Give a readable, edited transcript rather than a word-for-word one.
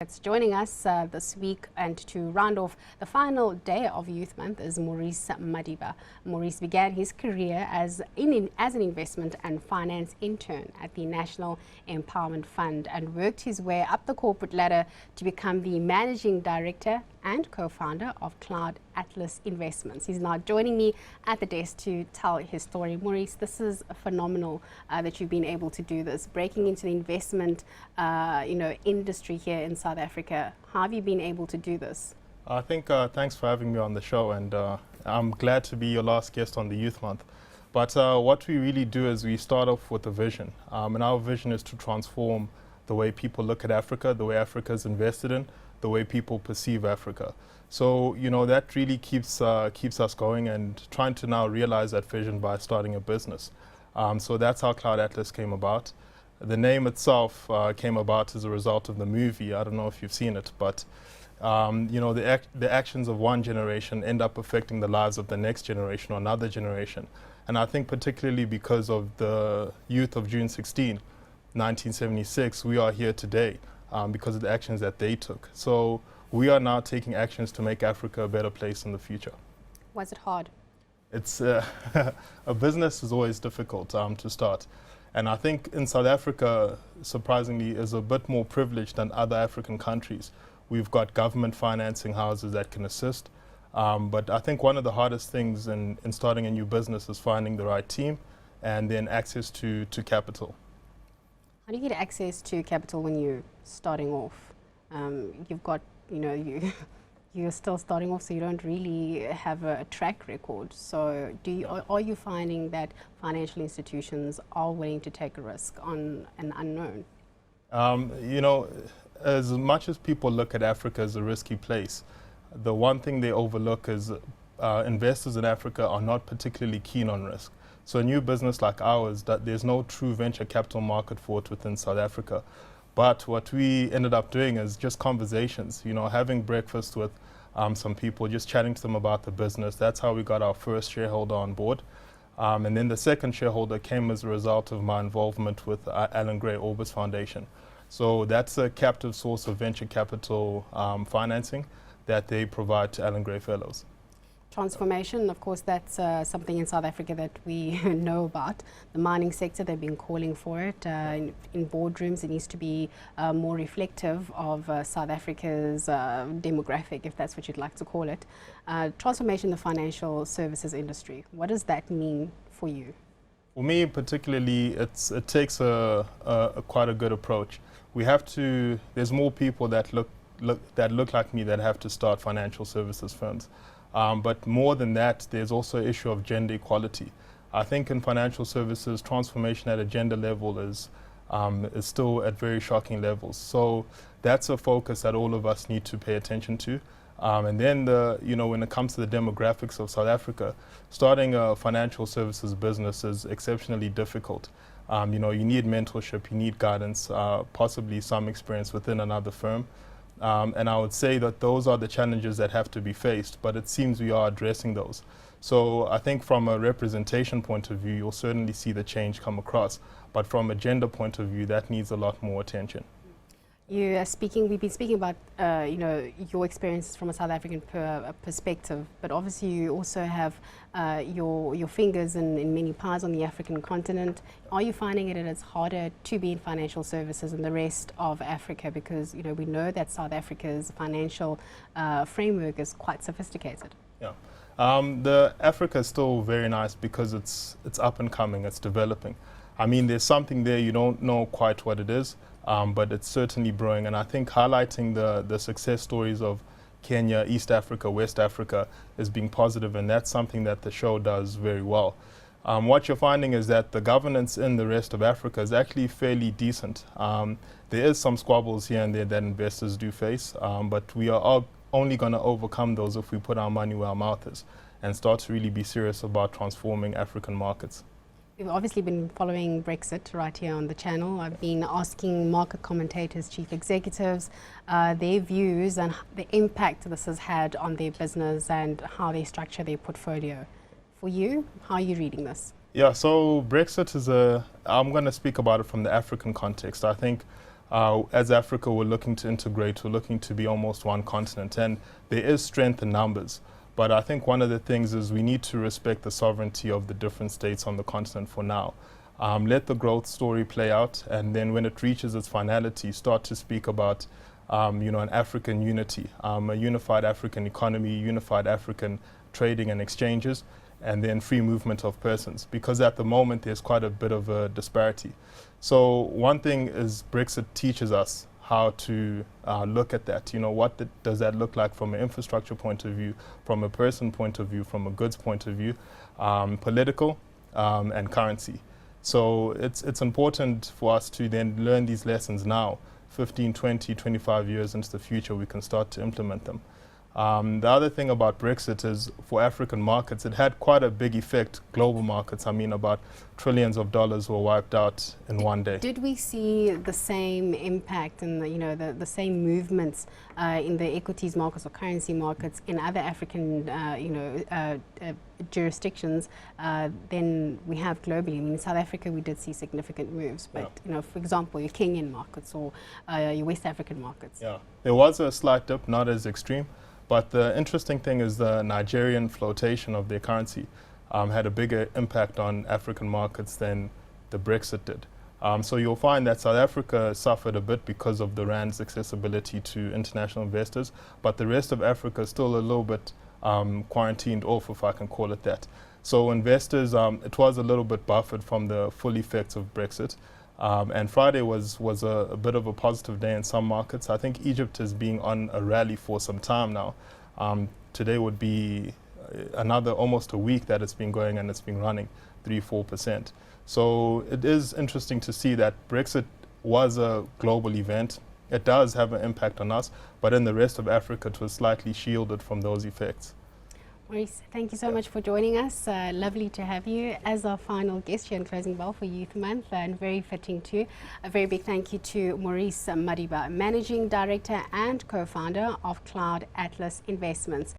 It's joining us this week and to round off the final day of Youth Month is Maurice Madiba. Maurice began his career as an investment and finance intern at the National Empowerment Fund and worked his way up the corporate ladder to become the managing director and co-founder of Cloud Atlas Investments. He's now joining me at the desk to tell his story. Maurice, this is phenomenal that you've been able to do this, breaking into the investment industry here in South Africa. How have you been able to do this? I think thanks for having me on the show, and I'm glad to be your last guest on the Youth Month. But what we really do is we start off with a vision, and our vision is to transform the way people look at Africa, the way Africa is invested in, the way people perceive Africa. So, that really keeps us going and trying to now realize that vision by starting a business. So that's how Cloud Atlas came about. The name itself came about as a result of the movie. I don't know if you've seen it, but the actions of one generation end up affecting the lives of the next generation or another generation. And I think particularly because of the youth of June 16, 1976, we are here today. Because of the actions that they took. So we are now taking actions to make Africa a better place in the future. Was it hard? It's a business is always difficult to start. And I think in South Africa, surprisingly, is a bit more privileged than other African countries. We've got government financing houses that can assist. But I think one of the hardest things in starting a new business is finding the right team and then access to capital. How do you get access to capital when you're starting off? You've got, you're still starting off, so you don't really have a track record. So are you finding that financial institutions are willing to take a risk on an unknown? As much as people look at Africa as a risky place, the one thing they overlook is investors in Africa are not particularly keen on risk. So a new business like ours, that there's no true venture capital market for it within South Africa. But what we ended up doing is just conversations, having breakfast with some people, just chatting to them about the business. That's how we got our first shareholder on board. And then the second shareholder came as a result of my involvement with Alan Gray Orbis Foundation. So that's a captive source of venture capital financing that they provide to Alan Gray Fellows. Transformation, of course, that's something in South Africa that we know about. The mining sector, they've been calling for it. In boardrooms, it needs to be more reflective of South Africa's demographic, if that's what you'd like to call it. Transformation in the financial services industry, what does that mean for you? For me, particularly, it takes quite a good approach. We have to, there's more people that look like me that have to start financial services firms. But more than that, there's also an issue of gender equality. I think in financial services, transformation at a gender level is still at very shocking levels. So that's a focus that all of us need to pay attention to. And then, when it comes to the demographics of South Africa, starting a financial services business is exceptionally difficult. You need mentorship, you need guidance, possibly some experience within another firm. And I would say that those are the challenges that have to be faced, but it seems we are addressing those. So I think from a representation point of view, you'll certainly see the change come across. But from a gender point of view, that needs a lot more attention. We've been speaking about, your experiences from a South African perspective, but obviously you also have your fingers in many pies on the African continent. Are you finding it as harder to be in financial services than the rest of Africa? Because, we know that South Africa's financial framework is quite sophisticated. Yeah. The Africa is still very nice because it's up and coming, it's developing. I mean, there's something there, you don't know quite what it is. But it's certainly brewing, and I think highlighting the success stories of Kenya, East Africa, West Africa is being positive, and that's something that the show does very well. What you're finding is that the governance in the rest of Africa is actually fairly decent. There is some squabbles here and there that investors do face, but we are only going to overcome those if we put our money where our mouth is and start to really be serious about transforming African markets. We've obviously been following Brexit right here on the channel. I've been asking market commentators, chief executives, their views and the impact this has had on their business and how they structure their portfolio. For you, how are you reading this? Yeah, so Brexit is I'm going to speak about it from the African context. I think as Africa, we're looking to integrate, we're looking to be almost one continent, and there is strength in numbers. But I think one of the things is we need to respect the sovereignty of the different states on the continent for now. Let the growth story play out, and then when it reaches its finality, start to speak about an African unity, a unified African economy, unified African trading and exchanges, and then free movement of persons. Because at the moment, there's quite a bit of a disparity. So one thing is Brexit teaches us how to look at that. What does that look like from an infrastructure point of view, from a person point of view, from a goods point of view, political and currency. So it's important for us to then learn these lessons now. 15, 20, 25 years into the future, we can start to implement them. The other thing about Brexit is for African markets, it had quite a big effect, global markets. I mean, about trillions of dollars were wiped out in one day. Did we see the same impact and the same movements in the equities markets or currency markets in other African jurisdictions than we have globally? I mean, in South Africa we did see significant moves, but for example, your Kenyan markets or your West African markets. Yeah, there was a slight dip, not as extreme. But the interesting thing is the Nigerian flotation of their currency had a bigger impact on African markets than the Brexit did. So you'll find that South Africa suffered a bit because of the rand's accessibility to international investors, but the rest of Africa is still a little bit quarantined off, if I can call it that. So investors, it was a little bit buffered from the full effects of Brexit. And Friday was a bit of a positive day in some markets. I think Egypt is being on a rally for some time now. Today would be another almost a week that it's been going, and it's been running 3-4%. So it is interesting to see that Brexit was a global event. It does have an impact on us, but in the rest of Africa it was slightly shielded from those effects. Maurice, thank you so much for joining us. Lovely to have you as our final guest here in Closing Bell for Youth Month, and very fitting too. A very big thank you to Maurice Madiba, Managing Director and Co-founder of Cloud Atlas Investments.